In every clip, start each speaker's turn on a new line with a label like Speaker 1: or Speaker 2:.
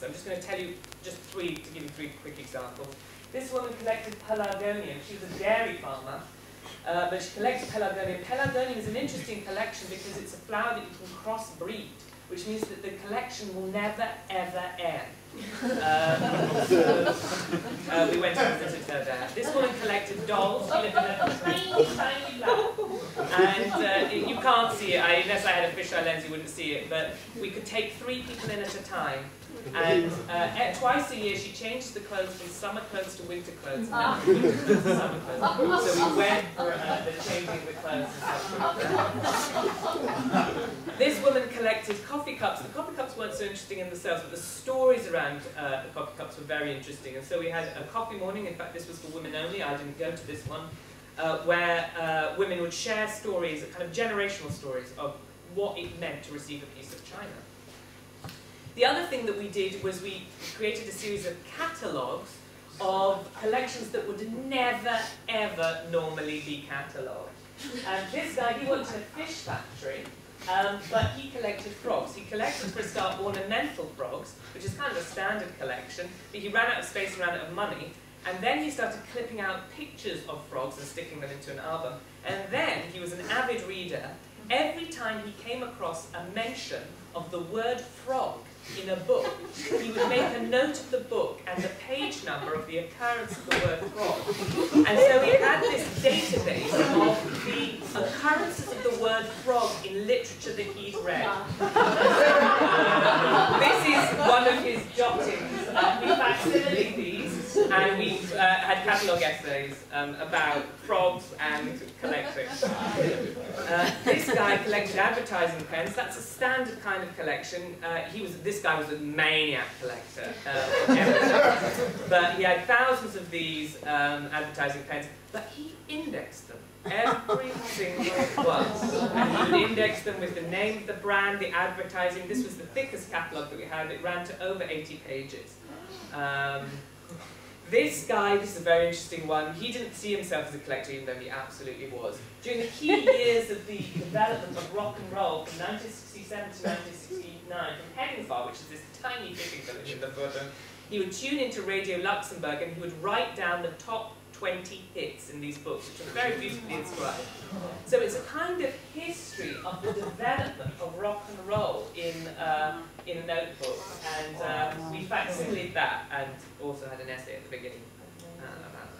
Speaker 1: I'm just going to tell you just three, to give you three quick examples. This woman collected pelargonium. She was a dairy farmer, but she collected pelargonium. Pelargonium is an interesting collection because it's a flower that you can crossbreed, which means that the collection will never, ever end. We went and visited her there. This woman collected dolls. She lived in a tiny, tiny flat. And you can't see it. Unless I had a fisheye lens, you wouldn't see it. But we could take 3 people in at a time. And twice a year, she changes the clothes from summer clothes to winter clothes. And then winter clothes to summer clothes. So we went for the changing the clothes and stuff. This woman collected coffee cups. The coffee cups weren't so interesting in themselves, but the stories around the coffee cups were very interesting. And so we had a coffee morning. In fact, this was for women only. I didn't go to this one. Where women would share stories, kind of generational stories, of what it meant to receive a piece of china. The other thing that we did was we created a series of catalogues of collections that would never, ever normally be catalogued. And this guy, he worked in a fish factory, but he collected frogs. He collected, for a start, ornamental frogs, which is kind of a standard collection, but he ran out of space and ran out of money. And then he started clipping out pictures of frogs and sticking them into an album. And then he was an avid reader. Every time he came across a mention of the word frog in a book, he would make a note of the book and the page number of the occurrence of the word frog. And so he had this database of the occurrences of the word frog in literature that he'd read. This is one of his jottings. We facsimiled these, and we had catalogue essays about frogs and collecting. This guy collected advertising pens. That's a standard kind of collection. This guy was a maniac collector. But he had thousands of these advertising pens, but he indexed them. Every single one. And he would index them with the name of the brand, the advertising. This was the thickest catalogue that we had. It ran to over 80 pages. This guy, this is a very interesting one, he didn't see himself as a collector, even though he absolutely was. During the key years of the development of rock and roll, from 1967 to 1969, from Hegenfar, which is this tiny fishing village in the bottom, he would tune into Radio Luxembourg and he would write down the top 20 hits in these books, which are very beautifully inscribed. So it's a kind of history of the development of rock and roll in a notebook, and we facsimiled that and also had an essay at the beginning about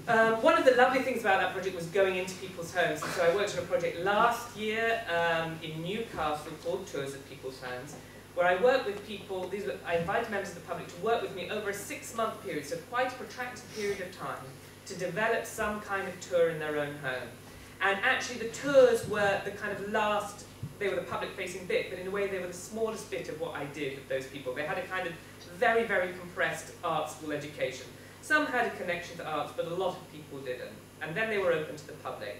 Speaker 1: that. One of the lovely things about that project was going into people's homes. And so I worked on a project last year in Newcastle called Tours of People's Homes, where I work with people. I invited members of the public to work with me over a 6-month period, so quite a protracted period of time, to develop some kind of tour in their own home. And actually the tours were the kind of last, they were the public-facing bit, but in a way they were the smallest bit of what I did with those people. They had a kind of very, very compressed art school education. Some had a connection to arts, but a lot of people didn't. And then they were open to the public.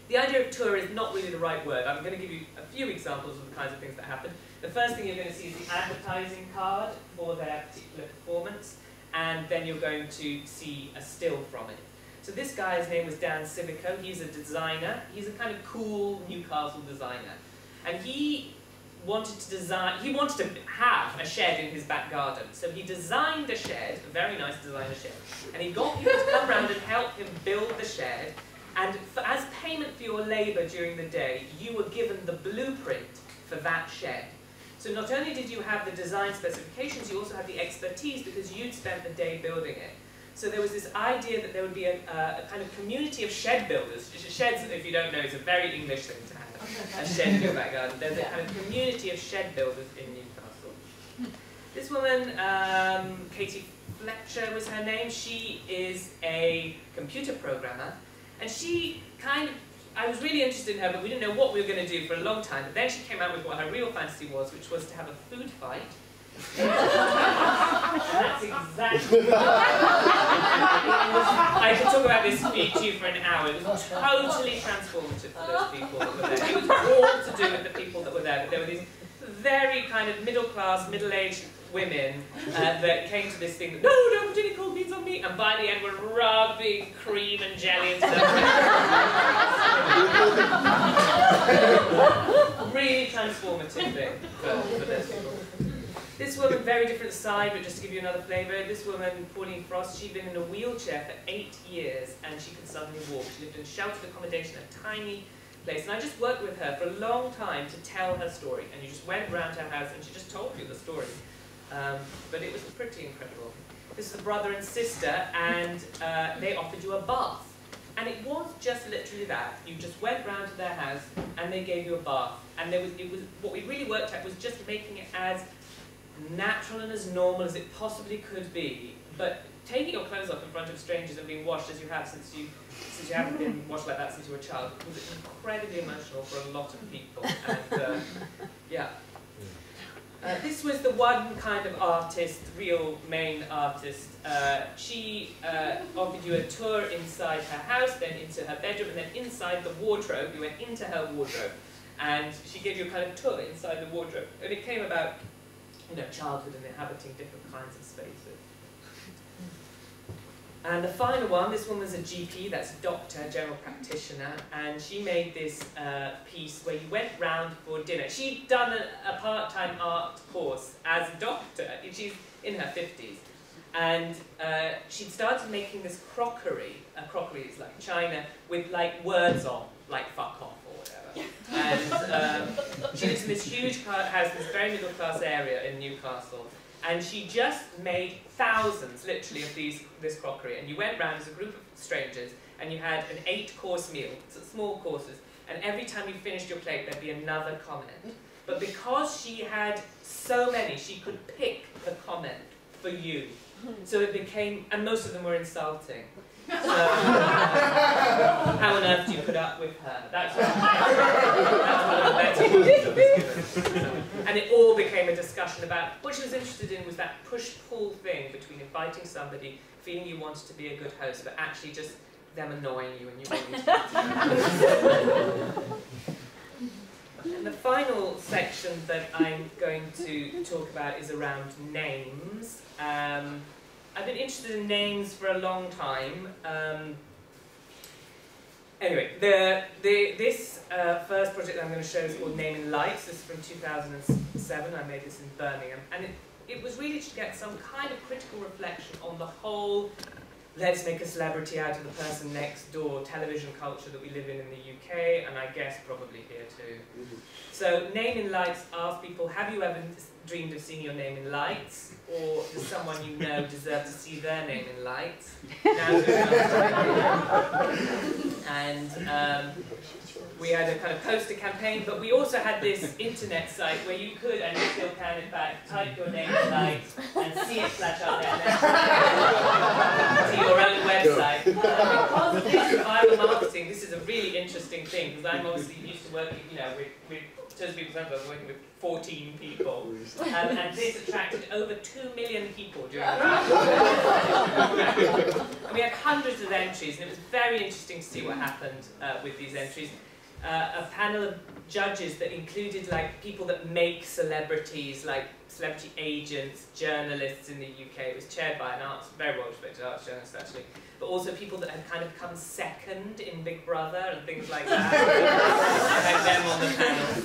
Speaker 1: The idea of tour is not really the right word. I'm going to give you a few examples of the kinds of things that happened. The first thing you're going to see is the advertising card for their particular performance, and then you're going to see a still from it. So this guy's name was Dan Civico. He's a designer. He's a kind of cool Newcastle designer. And he wanted to have a shed in his back garden. So he designed a shed, a very nice designer shed. And he got people to come around and help him build the shed. And as payment for your labour during the day, you were given the blueprint for that shed. So not only did you have the design specifications, you also had the expertise because you'd spent the day building it. So there was this idea that there would be a kind of community of shed builders. Sheds, if you don't know, is a very English thing to have, a shed in your back garden. There's a kind of community of shed builders in Newcastle. This woman, Katie Fletcher was her name. She is a computer programmer. And she kind of, I was really interested in her, but we didn't know what we were going to do for a long time. But then she came out with what her real fantasy was, which was to have a food fight. And that's exactly what I could talk about this to you for an hour. It was totally transformative for those people that were there. It was all to do with the people that were there. But there were these very kind of middle-class, middle-aged women that came to this thing that, no, don't put any cold beans on me, and by the end were rubbing cream and jelly and stuff. really transformative thing for those people. This woman, very different side, but just to give you another flavour, this woman, Pauline Frost, she'd been in a wheelchair for 8 years and she could suddenly walk. She lived in sheltered accommodation, a tiny place, and I just worked with her for a long time to tell her story, and you just went around her house and she just told you the story. But it was pretty incredible. This is the brother and sister, and they offered you a bath. And it was just literally that. You just went round to their house and they gave you a bath. And what we really worked at was just making it as natural and as normal as it possibly could be. But taking your clothes off in front of strangers and being washed as you have since you haven't been washed like that since you were a child was incredibly emotional for a lot of people. And yeah. This was the one kind of artist, real main artist. She offered you a tour inside her house, then into her bedroom, and then inside the wardrobe. You went into her wardrobe, and she gave you a kind of tour inside the wardrobe. And it came about, you know, childhood and inhabiting different kinds of spaces. And the final one, this one was a GP, that's a doctor, general practitioner, and she made this piece where you went round for dinner. She'd done a part-time art course as a doctor, she's in her 50s, and she'd started making this crockery, crockery is like china, with like words on, like fuck off or whatever. And she lives in this huge house in this very middle-class area in Newcastle. And she just made thousands, literally, of this crockery. And you went round as a group of strangers, and you had an 8-course meal, so small courses. And every time you finished your plate, there'd be another comment. But because she had so many, she could pick the comment for you. So it became, and most of them were insulting. So, how on earth do you put up with her? That's what was given. And it all became a discussion about, what she was interested in was that push-pull thing between inviting somebody, feeling you wanted to be a good host, but actually just them annoying you and you wanting to. And the final section that I'm going to talk about is around names. I've been interested in names for a long time. Anyway, this first project that I'm going to show is called Name in Lights. This is from 2007. I made this in Birmingham. And it was really to get some kind of critical reflection on the whole let's make a celebrity out of the person next door television culture that we live in the UK, and I guess probably here too. So Name in Lights asks people, have you ever dreamed of seeing your name in lights? Or does someone you know deserve to see their name in lights? And we had a kind of poster campaign, but we also had this internet site where you could, and you still can in fact, type your name in lights and see it flash up there to your own website. Because of this viral marketing, this is a really interesting thing, because I'm obviously used to working, you know, with Total People's Empire, I was working with 14 people, and this attracted over 2 million people during the And we had hundreds of entries, and it was very interesting to see what happened with these entries. A panel of judges that included like people that make celebrities, like celebrity agents, journalists in the UK. It was chaired by an very well-respected arts journalist actually, but also people that had kind of come second in Big Brother and things like that. I had them on the panel.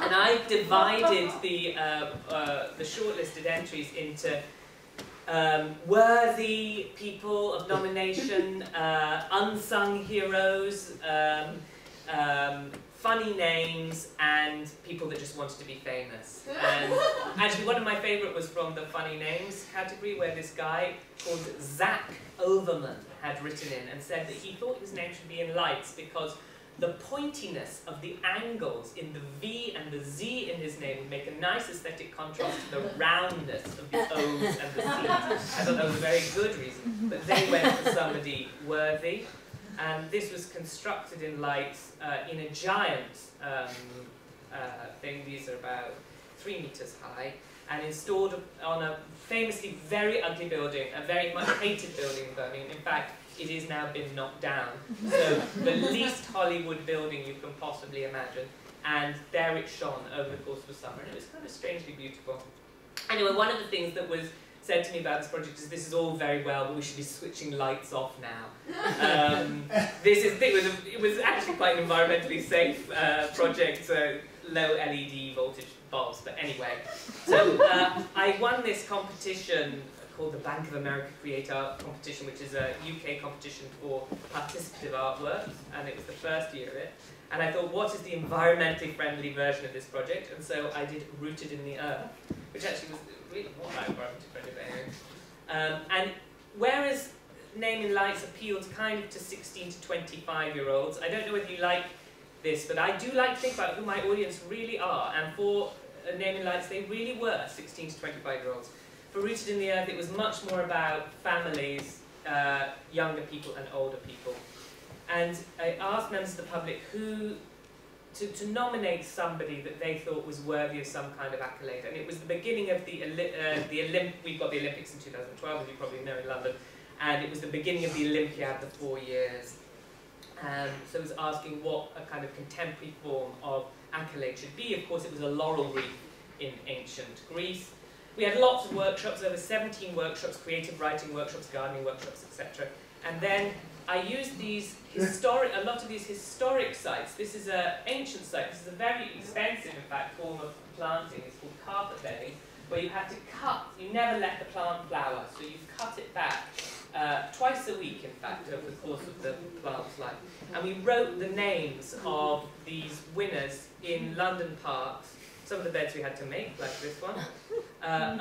Speaker 1: And I divided the shortlisted entries into worthy people of nomination, unsung heroes, funny names, and people that just wanted to be famous. And actually one of my favourite was from the funny names category, where this guy called Zach Overman had written in and said that he thought his name should be in lights because the pointiness of the angles in the V and the Z in his name would make a nice aesthetic contrast to the roundness of the O's and the C's. I thought that was a very good reason, but they went for somebody worthy. And this was constructed in lights in a giant thing. These are about 3 meters high, and installed on a famously very ugly building, a very much hated building in Birmingham. In fact, it has now been knocked down. So the least Hollywood building you can possibly imagine. And there it shone over the course of the summer, and it was kind of strangely beautiful. Anyway, one of the things that was said to me about this project is this is all very well, but we should be switching lights off now. It was actually quite an environmentally safe project, so low LED voltage bulbs, but anyway. So I won this competition called the Bank of America Create Art Competition, which is a UK competition for participative artwork, and it was the first year of it. And I thought, what is the environmentally friendly version of this project? And so I did Rooted in the Earth, which actually was really not that environmentally friendly, but anyway. And whereas Naming Lights appealed kind of to 16 to 25-year-olds, I don't know whether you like this, but I do like to think about who my audience really are, and for Naming Lights, they really were 16 to 25-year-olds. For Rooted in the Earth, it was much more about families, younger people and older people. And I asked members of the public to nominate somebody that they thought was worthy of some kind of accolade. And it was the beginning of we've got the Olympics in 2012, as you probably know, in London, and it was the beginning of the Olympiad, the 4 years. So it was asking what a kind of contemporary form of accolade should be. Of course, it was a laurel wreath in ancient Greece. We had lots of workshops, over 17 workshops, creative writing workshops, gardening workshops, etc. And then I used a lot of these historic sites. This is an ancient site. This is a very expensive, in fact, form of planting. It's called carpet bedding, where you have to cut. You never let the plant flower, so you cut it back twice a week, in fact, over the course of the plant's life. And we wrote the names of these winners in London parks. Some of the beds we had to make, like this one,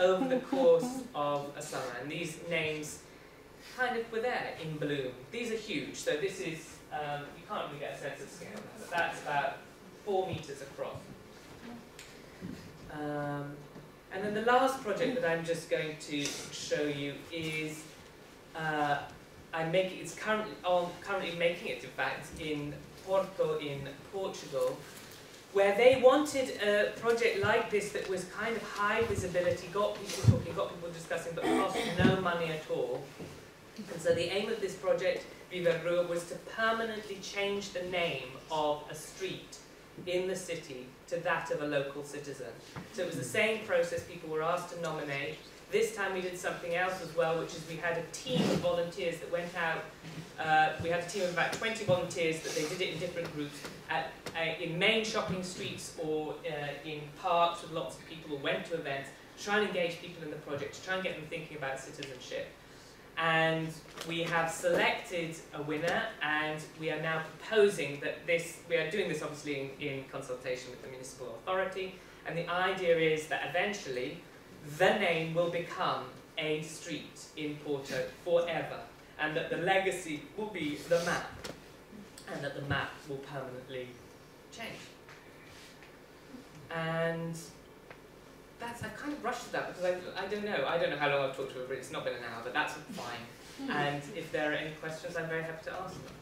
Speaker 1: over the course of a summer. And these names kind of were there in bloom. These are huge, so this is, you can't really get a sense of scale, but that's about 4 meters across. And then the last project that I'm just going to show you is, it's currently making it, in fact, in Porto in Portugal, where they wanted a project like this that was kind of high visibility, got people talking, got people discussing, but cost no money at all. And so the aim of this project, Viva Rua, was to permanently change the name of a street in the city to that of a local citizen. So it was the same process. People were asked to nominate. This time we did something else as well, which is we had a team of volunteers that went out. We had a team of about 20 volunteers, but they did it in different groups in main shopping streets or in parks with lots of people who went to events, to try and engage people in the project, to try and get them thinking about citizenship. And we have selected a winner, and we are now proposing that we are doing this obviously in consultation with the municipal authority, and the idea is that eventually the name will become a street in Porto forever, and that the legacy will be the map, and that the map will permanently change. And I've kind of rushed to that because I don't know how long I've talked to her, but it's not been an hour, but that's fine. And if there are any questions, I'm very happy to answer them.